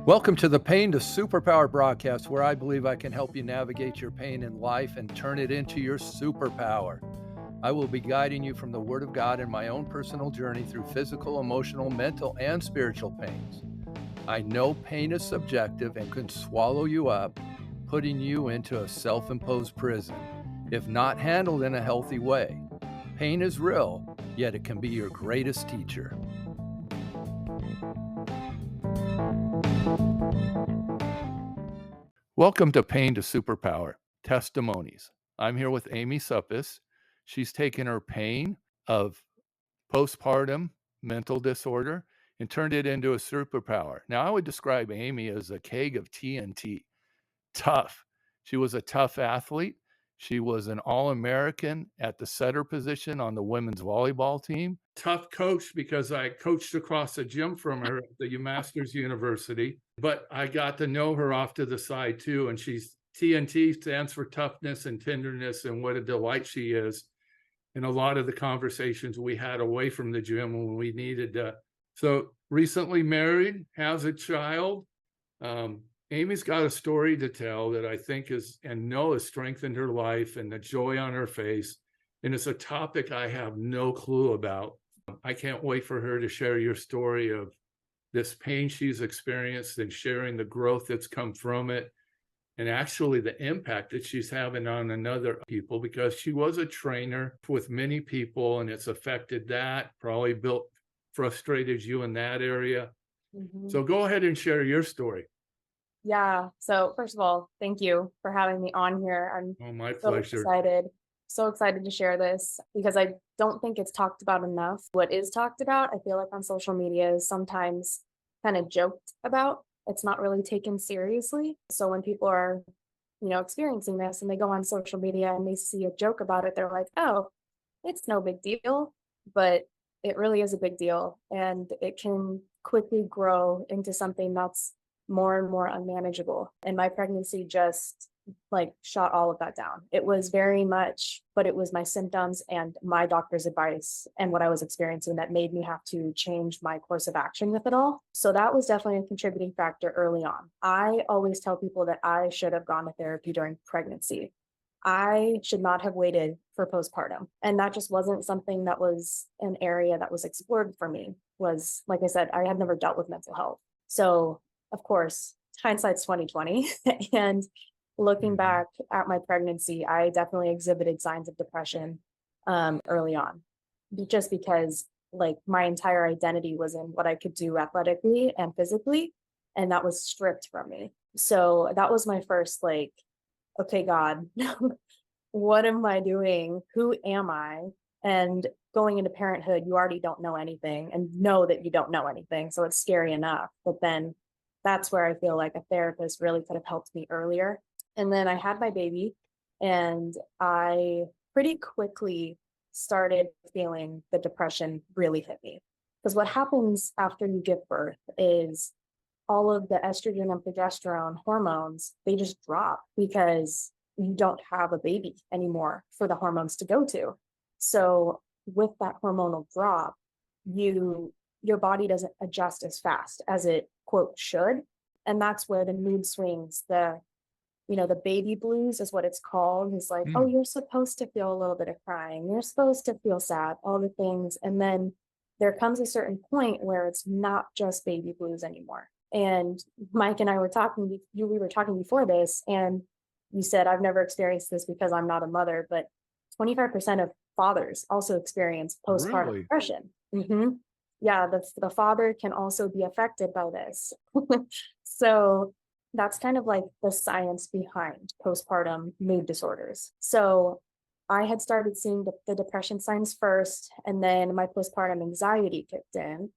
Welcome to the Pain to Superpower broadcast, where I believe I can help you navigate your pain in life and turn it into your superpower. I will be guiding you from the Word of God in my own personal journey through physical, emotional, mental, and spiritual pains. I know pain is subjective and can swallow you up, putting you into a self-imposed prison, if not handled in a healthy way. Pain is real, yet it can be your greatest teacher. Welcome to Pain to Superpower Testimonies. I'm here with Amy Suppes. She's taken her pain of postpartum mental disorder and turned it into a superpower. Now, I would describe Amy as a keg of TNT. Tough. She was a tough athlete. She was an All-American at the setter position on the women's volleyball team. Tough coach because I coached across the gym from her at the Masters University, but I got to know her off to the side too. And she's TNT stands for toughness and tenderness, and what a delight she is. And a lot of the conversations we had away from the gym when we needed to. So recently married, has a child. Amy's got a story to tell that I think has strengthened her life and the joy on her face. And it's a topic I have no clue about. I can't wait for her to share your story of this pain she's experienced and sharing the growth that's come from it, and actually the impact that she's having on another people, because she was a trainer with many people and it's affected that, probably frustrated you in that area. Mm-hmm. So go ahead and share your story. Yeah. So first of all, thank you for having me on here. I'm my pleasure. So excited to share this because I don't think it's talked about enough. What is talked about, I feel like on social media is sometimes kind of joked about. It's not really taken seriously. So when people are, experiencing this and they go on social media and they see a joke about it, they're like, oh, it's no big deal. But it really is a big deal. And it can quickly grow into something that's more and more unmanageable. And my pregnancy just shot all of that down. It was very much, but it was my symptoms and my doctor's advice and what I was experiencing that made me have to change my course of action with it all. So that was definitely a contributing factor early on. I always tell people that I should have gone to therapy during pregnancy. I should not have waited for postpartum. And that just wasn't something that was an area that was explored for me. Was, like I said, I had never dealt with mental health. So of course, hindsight's 2020. And looking back at my pregnancy, I definitely exhibited signs of depression early on, just because my entire identity was in what I could do athletically and physically, and that was stripped from me. So that was my first okay, God, what am I doing? Who am I? And going into parenthood, you already don't know anything and know that you don't know anything. So it's scary enough. But then that's where I feel like a therapist really could have helped me earlier. And then I had my baby, and I pretty quickly started feeling the depression really hit me. Because what happens after you give birth is all of the estrogen and progesterone hormones, they just drop because you don't have a baby anymore for the hormones to go to. So with that hormonal drop, your body doesn't adjust as fast as it, quote, should. And that's where the mood swings, the baby blues is what it's called. It's like, oh, you're supposed to feel a little bit of crying. You're supposed to feel sad, all the things. And then there comes a certain point where it's not just baby blues anymore. And Mike and I were talking, we were talking before this, and you said, I've never experienced this because I'm not a mother, but 25% of fathers also experience postpartum depression. Mm-hmm. Yeah, the father can also be affected by this. So that's kind of the science behind postpartum mood disorders. So I had started seeing the depression signs first, and then my postpartum anxiety kicked in.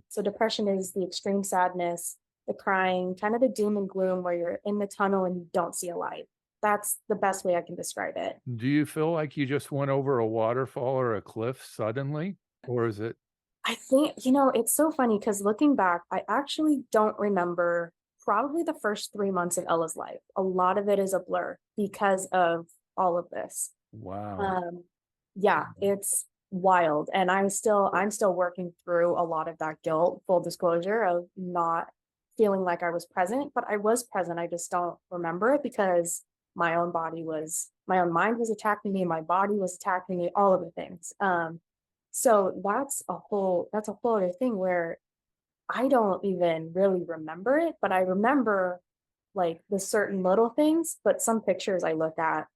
So depression is the extreme sadness, the crying, kind of the doom and gloom where you're in the tunnel and you don't see a light. That's the best way I can describe it. Do you feel like you just went over a waterfall or a cliff suddenly, or is it? I think, it's so funny because looking back, I actually don't remember probably the first 3 months of Ella's life. A lot of it is a blur because of all of this. Wow. Yeah, it's wild. And I'm still working through a lot of that guilt, full disclosure, of not feeling like I was present, but I was present. I just don't remember it because my own mind was attacking me, my body was attacking me, all of the things. So that's a whole other thing where I don't even really remember it, but I remember like the certain little things, but some pictures I look at,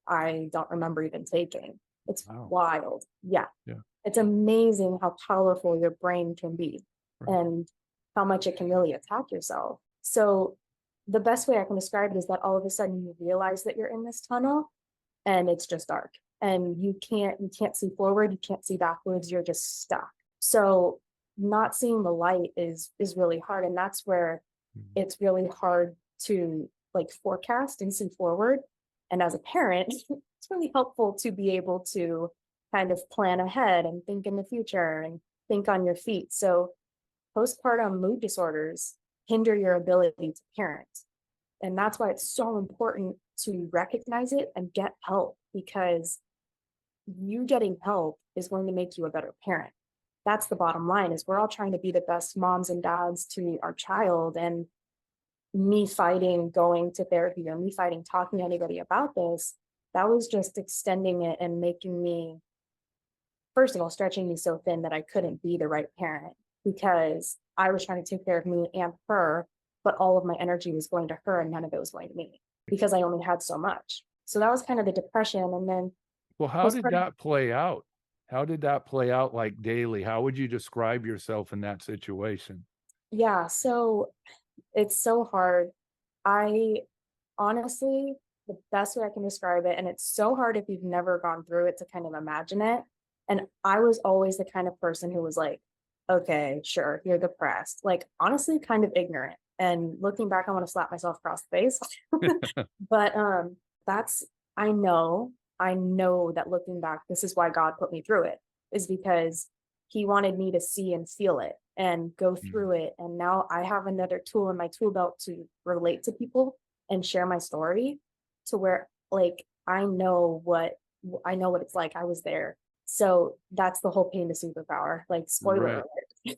I don't remember even taking. It's Wow. wild. Yeah. Yeah. It's amazing how powerful your brain can be Right. and how much it can really attack yourself. So the best way I can describe it is that all of a sudden you realize that you're in this tunnel and it's just dark and you can't see forward, you can't see backwards, you're just stuck. So not seeing the light is really hard, and that's where Mhm. it's really hard to like forecast and see forward. And as a parent, it's really helpful to be able to kind of plan ahead and think in the future and think on your feet. So postpartum mood disorders hinder your ability to parent. And that's why it's so important to recognize it and get help, because you getting help is going to make you a better parent. That's the bottom line, is we're all trying to be the best moms and dads to our child. And me fighting going to therapy or me fighting talking to anybody about this, that was just extending it and making me, first of all, stretching me so thin that I couldn't be the right parent because I was trying to take care of me and her, but all of my energy was going to her and none of it was going to me because I only had so much. So that was kind of the depression. And then Well, how did postpartum, that play out? How did that play out, like, daily? How would you describe yourself in that situation? yeah. So it's so hard. I honestly, the best way I can describe it, and it's so hard if you've never gone through it to kind of imagine it. And I was always the kind of person who was like, okay, sure, you're depressed. Like, honestly, kind of ignorant. And looking back, I want to slap myself across the face. But that's, I know, I know that looking back, this is why God put me through it, is because He wanted me to see and feel it and go Mm. through it. And now I have another tool in my tool belt to relate to people and share my story, to where like I know what it's like. I was there. So that's the whole pain to superpower. Like, spoiler Right.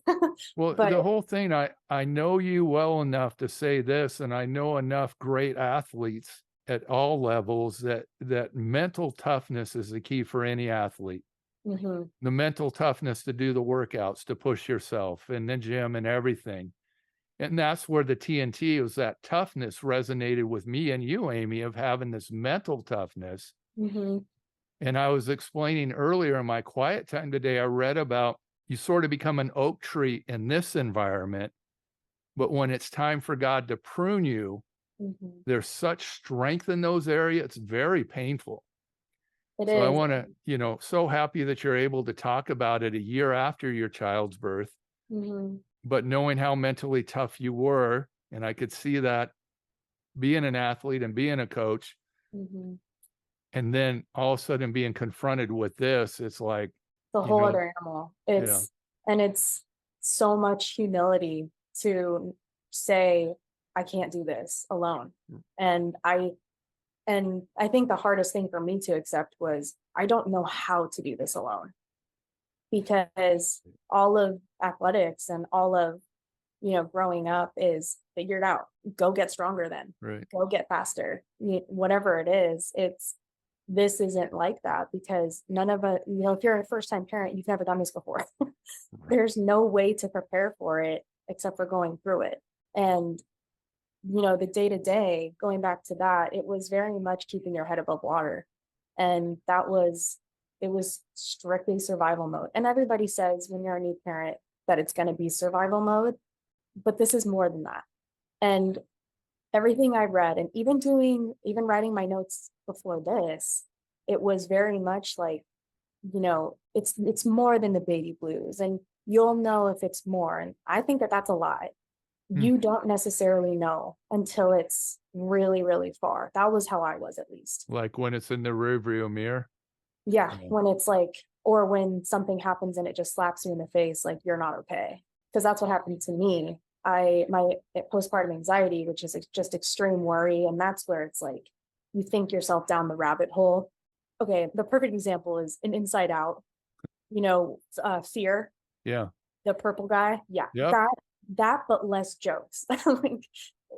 alert. Well, But the whole thing, I know you well enough to say this, and I know enough great athletes at all levels that mental toughness is the key for any athlete. mhm, The mental toughness to do the workouts, to push yourself in the gym and everything. And that's where the TNT was, that toughness resonated with me and you, Amy, of having this mental toughness. mhm, And I was explaining earlier in my quiet time today, I read about you sort of become an oak tree in this environment, but when it's time for God to prune you, mhm. there's such strength in those areas. It's very painful. It So I is. want to, so happy that you're able to talk about it a year after your child's birth, Mhm, but knowing how mentally tough you were, and I could see that being an athlete and being a coach, mhm. and then all of a sudden being confronted with this, it's like, The you whole know, other animal. yeah, It's so much humility to say, I can't do this alone. mm, And I think the hardest thing for me to accept was I don't know how to do this alone, because all of athletics and all of, growing up is figured out. Go get stronger then. right, Go get faster. Whatever it is, this isn't like that, because none of it, if you're a first time parent, you've never done this before. right, There's no way to prepare for it except for going through it. And, the day to day, going back to that, it was very much keeping your head above water. And it was strictly survival mode. And everybody says when you're a new parent that it's going to be survival mode, but this is more than that. And everything I read, and even writing my notes before this, it was very much like, it's more than the baby blues, and you'll know if it's more. And I think that that's a lie. mm, You don't necessarily know until it's really, really far. That was how I was, at least. like when it's in the rearview mirror. Yeah, Yeah. when it's like, or when something happens and it just slaps you in the face, like you're not okay. Because that's what happened to me. My postpartum anxiety, which is just extreme worry, and that's where it's like you think yourself down the rabbit hole. Okay, the perfect example is an Inside Out. Fear, Yeah. the purple guy. Yeah, Yep. that that, but less jokes. Like,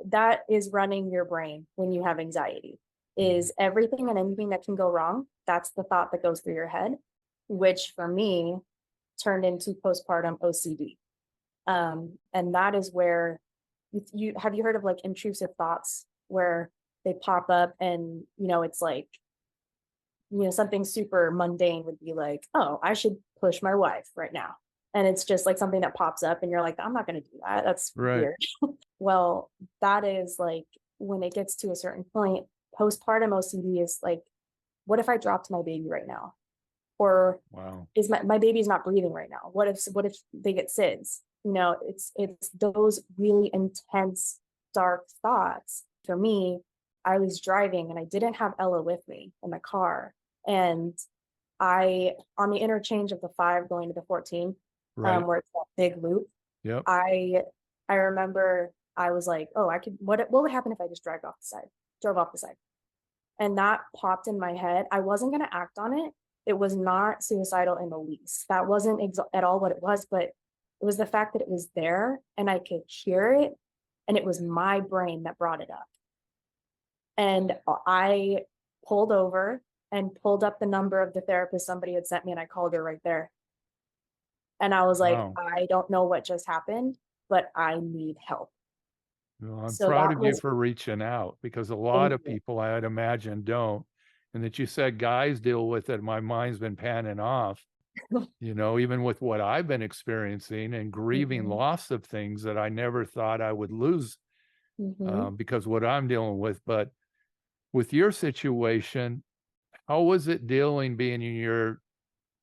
that is running your brain when you have anxiety, is everything and anything that can go wrong. That's the thought that goes through your head, which for me turned into postpartum OCD. And that is where you have you heard of like intrusive thoughts where they pop up and it's like something super mundane would be like, oh, I should push my wife right now. And it's just like something that pops up and you're like, I'm not going to do that. That's Right. weird. Well, that is like when it gets to a certain point, postpartum OCD is like, what if I dropped my baby right now? Or Wow. is my baby's not breathing right now? What if they get SIDS? It's those really intense, dark thoughts. For me, I was driving and I didn't have Ella with me in the car. And on the interchange of the 5 going to the 14, Right. where it's that big loop, Yep. I remember I was like, oh, what would happen if I just drove off the side? And that popped in my head. I wasn't going to act on it. It was not suicidal in the least. That wasn't at all what it was, but it was the fact that it was there and I could hear it. And it was my brain that brought it up. And I pulled over and pulled up the number of the therapist somebody had sent me, and I called her right there. And I was like, Wow. I don't know what just happened, but I need help. Well, I'm So proud that of you was, for reaching out because a lot thank of you. people I'd imagine don't. And that you said guys deal with it. My mind's been panning off, even with what I've been experiencing and grieving Mhm, loss of things that I never thought I would lose mhm. because what I'm dealing with. But with your situation, how was it dealing being in your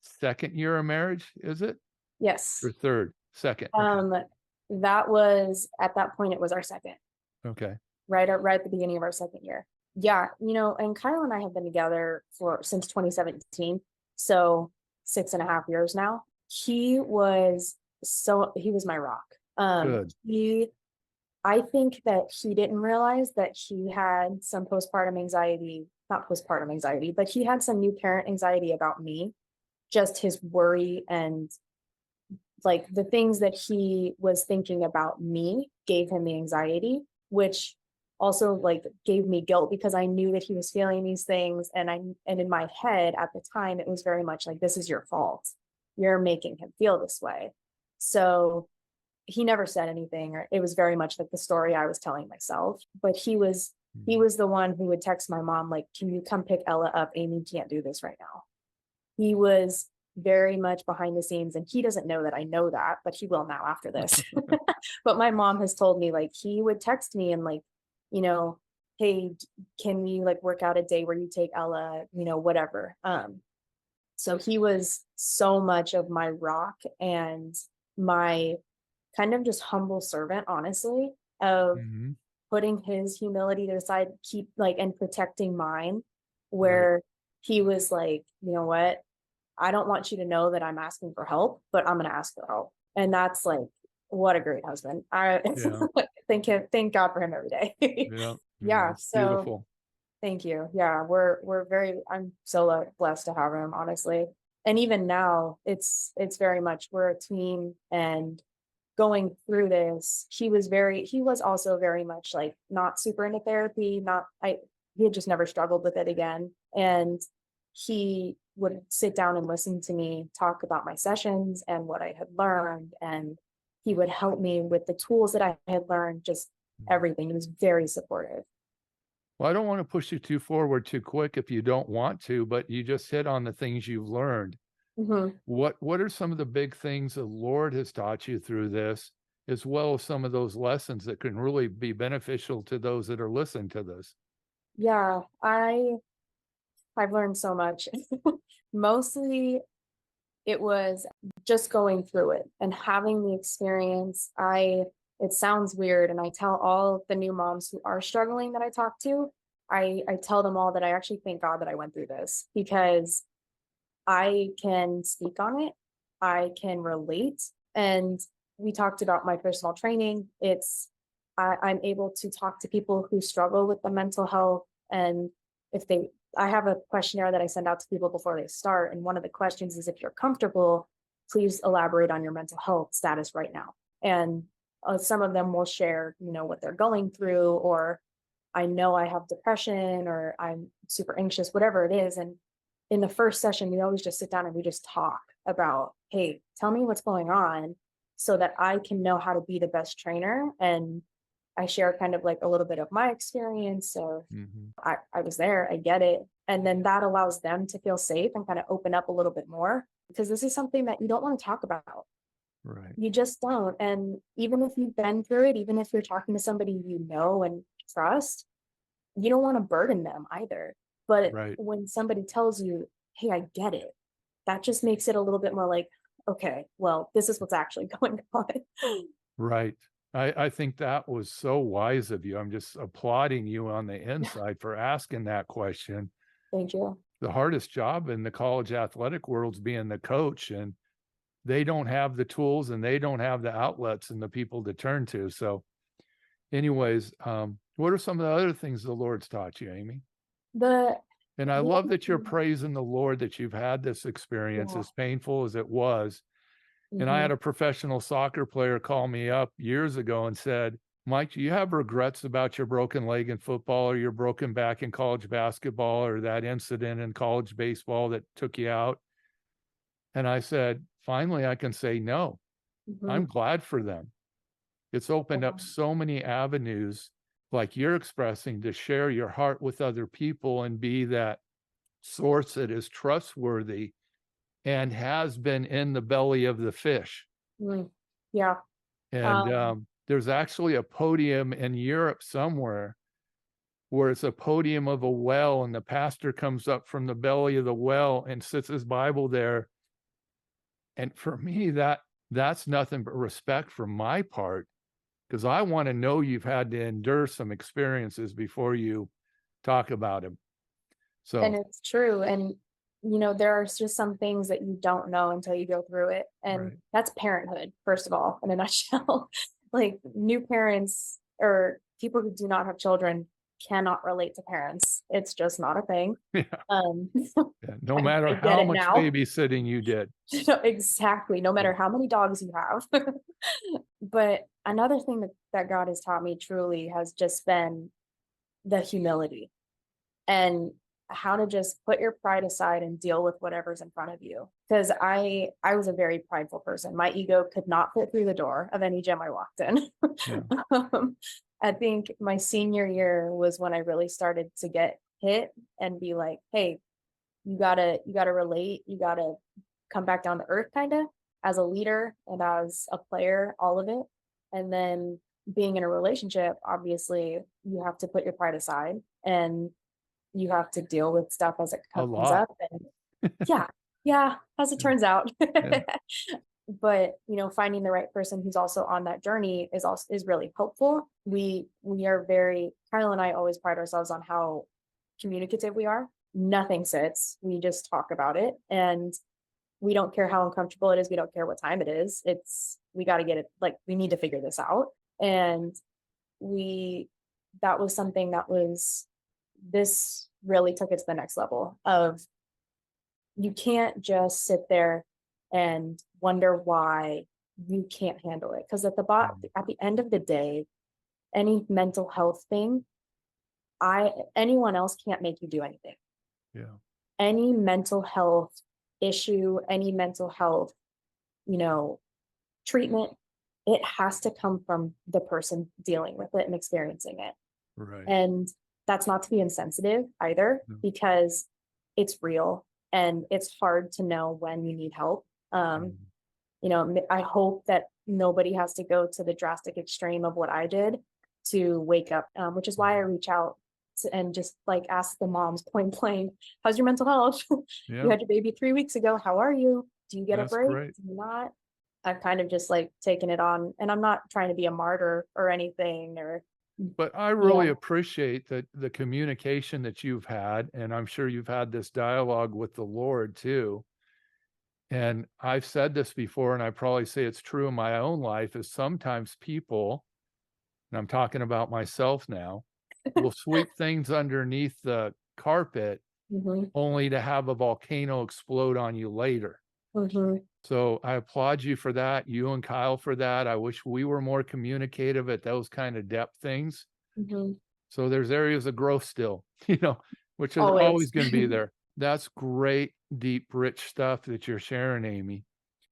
second year of marriage? Is it Yes. or third? Second. Okay. Um, that was at that point, it was our second, Okay. right at the beginning of our second year. Yeah, and Kyle and I have been together since 2017, so 6.5 years now. He was my rock. Good. I think that he didn't realize that he had some postpartum anxiety, not postpartum anxiety, but he had some new parent anxiety about me, just his worry and like the things that he was thinking about me gave him the anxiety, which also like gave me guilt because I knew that he was feeling these things. And in my head at the time, it was very much like, this is your fault. You're making him feel this way. So he never said anything, or it was very much like the story I was telling myself. But he was the one who would text my mom, like, can you come pick Ella up? Amy can't do this right now. He was very much behind the scenes, and he doesn't know that I know that, but he will now after this. But my mom has told me, like, he would text me and like, you know, hey, can we like work out a day where you take Ella, whatever. So he was so much of my rock and my kind of just humble servant, honestly, of Mhm. putting his humility to the side, keep like and protecting mine, Right. where he was like, you know what? I don't want you to know that I'm asking for help, but I'm gonna ask for help. And that's like, what a great husband. I Yeah. thank God for him every day. Yeah. Yeah. Yeah. It's So beautiful. thank you. Yeah, I'm so blessed to have him, honestly. And even now, it's very much we're a team, and going through this, he was also very much like not super into therapy, not I he had just never struggled with it again. And he would sit down and listen to me talk about my sessions and what I had learned, and he would help me with the tools that I had learned, just Mhm. everything. He was very supportive. Well, I don't want to push you too forward too quick if you don't want to, but you just hit on the things you've learned. Mhm. What are some of the big things the Lord has taught you through this, as well as some of those lessons that can really be beneficial to those that are listening to this? Yeah, I've learned so much. Mostly it was just going through it and having the experience. It sounds weird, and I tell all the new moms who are struggling that I talk to, I tell them all that I actually thank God that I went through this, because I can speak on it. I can relate. And we talked about my personal training. I'm able to talk to people who struggle with the mental health. And if they, I have a questionnaire that I send out to people before they start. And one of the questions is, if you're comfortable, please elaborate on your mental health status right now. And Some of them will share, what they're going through, or I know I have depression, or I'm super anxious, whatever it is. And in the first session, we always just sit down and we just talk about, hey, tell me what's going on so that I can know how to be the best trainer. And I share kind of like a little bit of my experience. So Mhm. I was there, I get it. And then that allows them to feel safe and kind of open up a little bit more, because this is something that you don't want to talk about. Right. You just don't. And even if you've been through it, even if you're talking to somebody you know and trust, you don't want to burden them either. But Right. when somebody tells you, hey, I get it, that just makes it a little bit more like, okay, well, this is what's actually going on. Right. I think that was so wise of you. I'm just applauding you on the inside for asking that question. Thank you. The hardest job in the college athletic world's being the coach, and they don't have the tools and they don't have the outlets and the people to turn to. So anyways, what are some of the other things the Lord's taught you, Amy? The And I the love other that you're thing, praising the Lord that you've had this experience, yeah. as painful as it was. And I Hmm. had a professional soccer player call me up years ago and said, Mike, do you have regrets about your broken leg in football or your broken back in college basketball or that incident in college baseball that took you out? And I said, finally, I can say no. Hmm. I'm glad for them. It's opened up so many avenues, like you're expressing, to share your heart with other people and be that source that is trustworthy and has been in the belly of the fish. Yeah. And Um, there's actually a podium in Europe somewhere where it's a podium of a well, and the pastor comes up from the belly of the well and sits his Bible there. And for me, that's nothing but respect from my part, because I want to know you've had to endure some experiences before you talk about them. and So it's true. And, there are just some things that you don't know until you go through it. And right. that's parenthood, first of all, in a nutshell. Like, new parents or people who do not have children cannot relate to parents. It's just not a thing. Yeah. Um, Yeah. No I matter get how it much now. babysitting you did. Exactly. No Yeah. matter how many dogs you have. But another thing that God has taught me truly has just been the humility, and how to just put your pride aside and deal with whatever's in front of you. Because I was a very prideful person. My ego could not fit through the door of any gym I walked in. Yeah. um, I think my senior year was when I really started to get hit and be like, hey, you gotta relate, you gotta come back down to earth, kind of, as a leader and as a player, all of it. And then being in a relationship, obviously you have to put your pride aside, and you have to deal with stuff as it A comes lot. up. And yeah, yeah, as it Yeah. turns out. Yeah. But finding the right person who's also on that journey is really helpful. We are very, Kyle and I always pride ourselves on how communicative we are. Nothing sits, we just talk about it, and we don't care how uncomfortable it is, we don't care what time it is. We got to get it, like, we need to figure this out. And we that was something that was this really took it to the next level of, you can't just sit there and wonder why you can't handle it, because Mm. at the end of the day, any mental health thing, I anyone else can't make you do anything. Yeah. Any mental health issue, any mental health, you know treatment, it has to come from the person dealing with it and experiencing it. Right. And that's not to be insensitive either, No. because it's real and it's hard to know when you need help. Mm. I hope that nobody has to go to the drastic extreme of what I did to wake up, which is why I Mhm. reach out and just like ask the moms point blank, how's your mental health? You Yeah. had your baby 3 weeks ago. How are you? Do you get a That's break? great. Do you not? I've kind of just like taken it on, and I'm not trying to be a martyr or anything, or But I yeah. really appreciate that the communication that you've had, and I'm sure you've had this dialogue with the Lord too. And I've said this before, and I probably say it's true in my own life, is sometimes people, and I'm talking about myself now, will sweep things underneath the carpet Hmm. only to have a volcano explode on you later. Mhm. So I applaud you for that, you and Kyle for that. I wish we were more communicative at those kind of depth things. Mhm. So there's areas of growth still, which is Always. always going to be there. That's great, deep, rich stuff that you're sharing, Amy.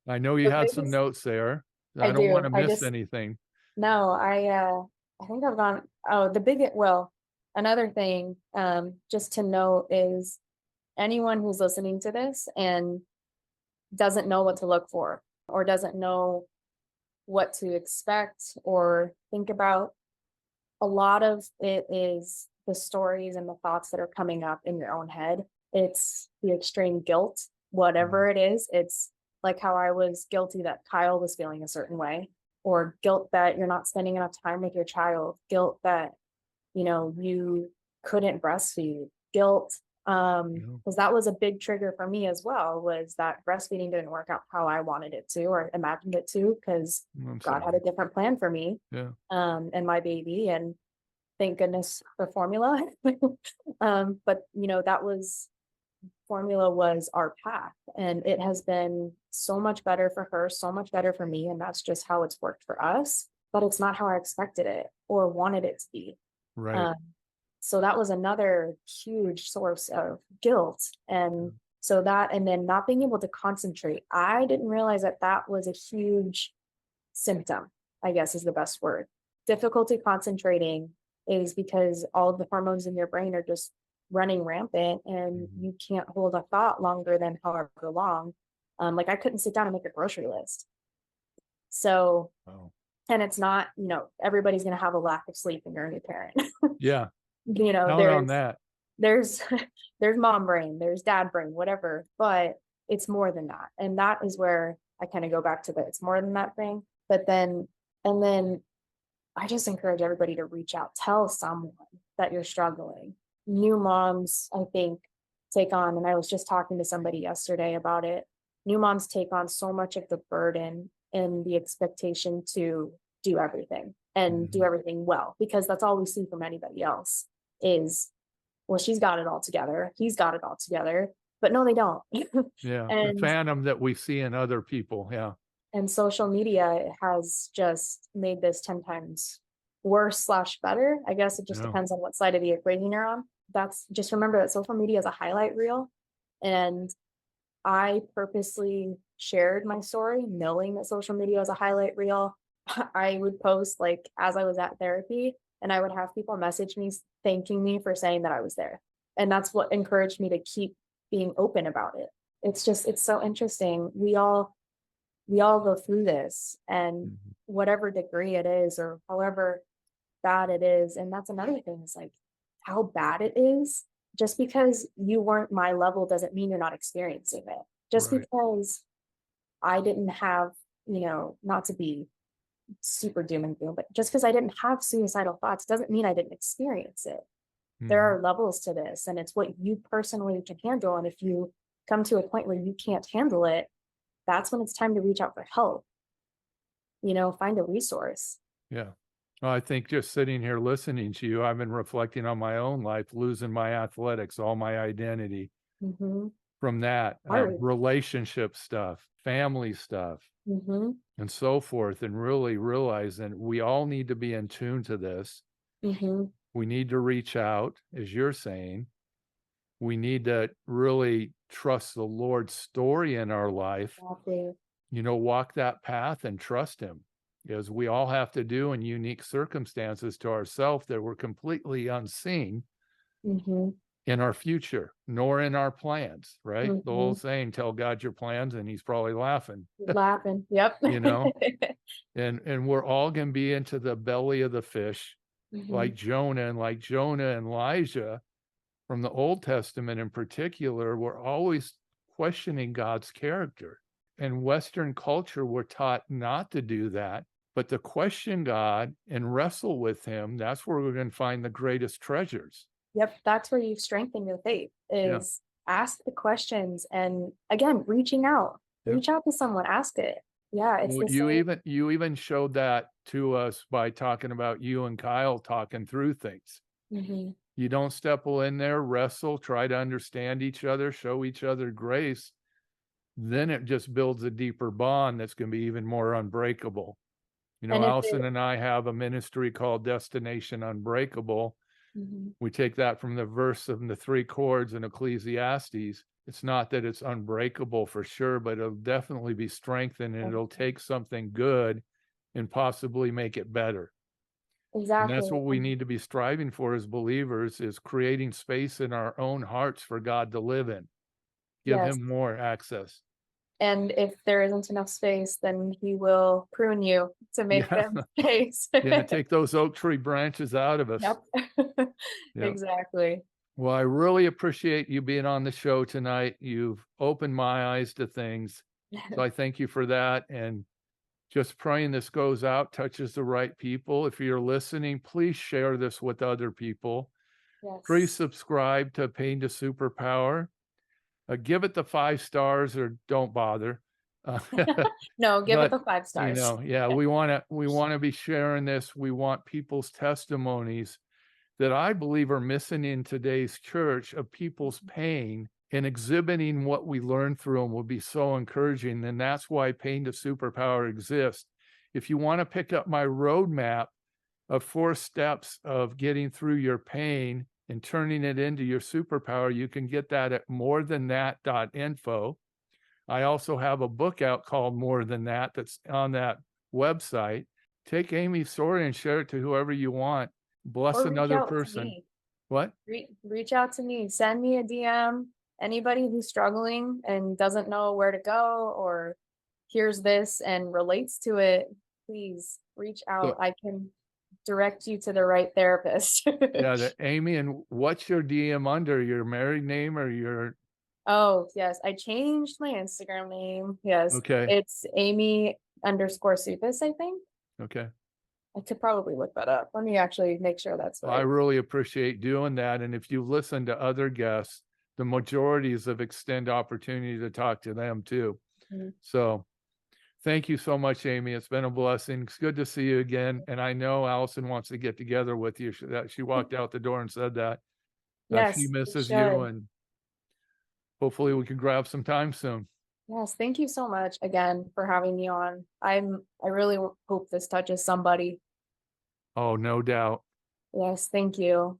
I know you The had some biggest notes there. I I don't want do. to miss anything. No, I think I've gone another thing, just to note is anyone who's listening to this and doesn't know what to look for or doesn't know what to expect or think about, a lot of it is the stories and the thoughts that are coming up in your own head. It's the extreme guilt, Mhm. whatever it is. It's like how I was guilty that Kyle was feeling a certain way, or guilt that you're not spending enough time with your child, guilt that, you couldn't breastfeed, guilt. Yeah, Because that was a big trigger for me as well, was that breastfeeding didn't work out how I wanted it to or imagined it to, because I'm God had a sorry. different plan for me, Yeah, and my baby. And thank goodness for formula. But that was formula was our path, and it has been so much better for her, so much better for me, and that's just how it's worked for us. But it's not how I expected it or wanted it to be. right. Um, so that was another huge source of guilt. Yeah. And so that, and then not being able to concentrate, I didn't realize that that was a huge symptom, I guess is the best word. Difficulty concentrating is because all of the hormones in your brain are just running rampant and Mhm. you can't hold a thought longer than however long. Like I couldn't sit down and make a grocery list. So, Oh, and it's not, everybody's going to have a lack of sleep when you're a new parent. yeah. you know, Count on there's, that. there's, there's mom brain, there's dad brain, whatever, but it's more than that. And that is where I kind of go back to the, it's more than that thing. But then, and then I just encourage everybody to reach out, tell someone that you're struggling. New moms, I think, take on, and I was just talking to somebody yesterday about it. New moms take on so much of the burden and the expectation to do everything and do Mhm. everything well, because that's all we see from anybody else is, well, she's got it all together, he's got it all together, but no, they don't. Yeah, the and phantom that we see in other people. Yeah, And social media has just made this 10 times worse slash better. I guess it just yeah. depends on what side of the equation you're on. That's just remember that social media is a highlight reel. And I purposely shared my story knowing that social media is a highlight reel. I would post like as I was at therapy, and I would have people message me thanking me for saying that I was there. And that's what encouraged me to keep being open about it. It's so interesting. We all go through this, and Mhm. whatever degree it is or however bad it is. And that's another thing, is like how bad it is. Just because you weren't my level doesn't mean you're not experiencing it. Just Right. because I didn't have, not to be super doom and gloom, but just because I didn't have suicidal thoughts doesn't mean I didn't experience it. There Mhm. are levels to this, and it's what you personally can handle. And if you come to a point where you can't handle it, that's when it's time to reach out for help. Find a resource. Yeah. Well, I think just sitting here listening to you, I've been reflecting on my own life, losing my athletics, all my identity Mhm. from that, Hard. relationship stuff, family stuff, Mhm. and so forth, and really realizing we all need to be in tune to this. Mhm. We need to reach out, as you're saying. We need to really trust the Lord's story in our life, Exactly. walk that path and trust him, as we all have to do in unique circumstances to ourselves that we're completely unseen Mhm. in our future, nor in our plans, right? The old Mhm. saying, tell God your plans, and he's probably laughing, Laughing. Yep. you know, and we're all going to be into the belly of the fish, Mhm. like Jonah and Elijah from the Old Testament in particular. We're always questioning God's character. In Western culture, we're taught not to do that, but to question God and wrestle with him. That's where we're going to find the greatest treasures. Yep. That's where you strengthen your faith, Yeah. is ask the questions, and again, reaching out. Yep. Reach out to someone, ask it. Yeah, it's Well, the you same. even showed that to us by talking about you and Kyle talking through things. Mhm. You don't step in there, wrestle, try to understand each other, show each other grace. then it just builds a deeper bond that's going to be even more unbreakable. You know, And if Allison it and I have a ministry called Destination Unbreakable. Mhm. We take that from the verse of the 3 chords in Ecclesiastes. It's not that it's unbreakable for sure, but it'll definitely be strengthened, and it'll take something good and possibly make it better. And Exactly. that's what we need to be striving for as believers, is creating space in our own hearts for God to live in. Give Yes. him more access. And if there isn't enough space, then he will prune you to make Yeah. them space. Yeah, take those oak tree branches out of us. Yep. Yep. Exactly. Well, I really appreciate you being on the show tonight. You've opened my eyes to things. So I thank you for that. And just praying this goes out, touches the right people. If you're listening, please share this with other people. Please Yes. subscribe to Pain to Superpower. Give it the 5 stars or don't bother. Uh, No, give it but the 5 you stars. know, yeah, we want to be sharing this. We want people's testimonies that I believe are missing in today's church of people's pain, and exhibiting what we learned through them will be so encouraging. And that's why Pain to Superpower exists. If you want to pick up my roadmap of 4 steps of getting through your pain and turning it into your superpower, you can get that at morethan.that.info. I also have a book out called More Than That that's on that website. Take Amy's story and share it to whoever you want. Bless Or reach another out to person. me. What? Reach out to me. Send me a DM. Anybody who's struggling and doesn't know where to go or hears this and relates to it, please reach out. So, I can direct you to the right therapist. yeah, Amy, and what's your DM under? Your married name or your? Oh, yes. I changed my Instagram name. Yes. Okay. It's Amy_Suppes, I think. Okay. I could probably look that up. Let me actually make sure that's Well, I right. really appreciate doing that. And if you listen to other guests, the majorities of extend opportunity to talk to them too. Mhm. So thank you so much, Amy. It's been a blessing. It's good to see you again. And I know Allison wants to get together with you. She walked out the door and said that she Yes, we misses you, should. and hopefully we can grab some time soon. Yes, thank you so much again for having me on. I really hope this touches somebody. Oh, no doubt. Yes, thank you.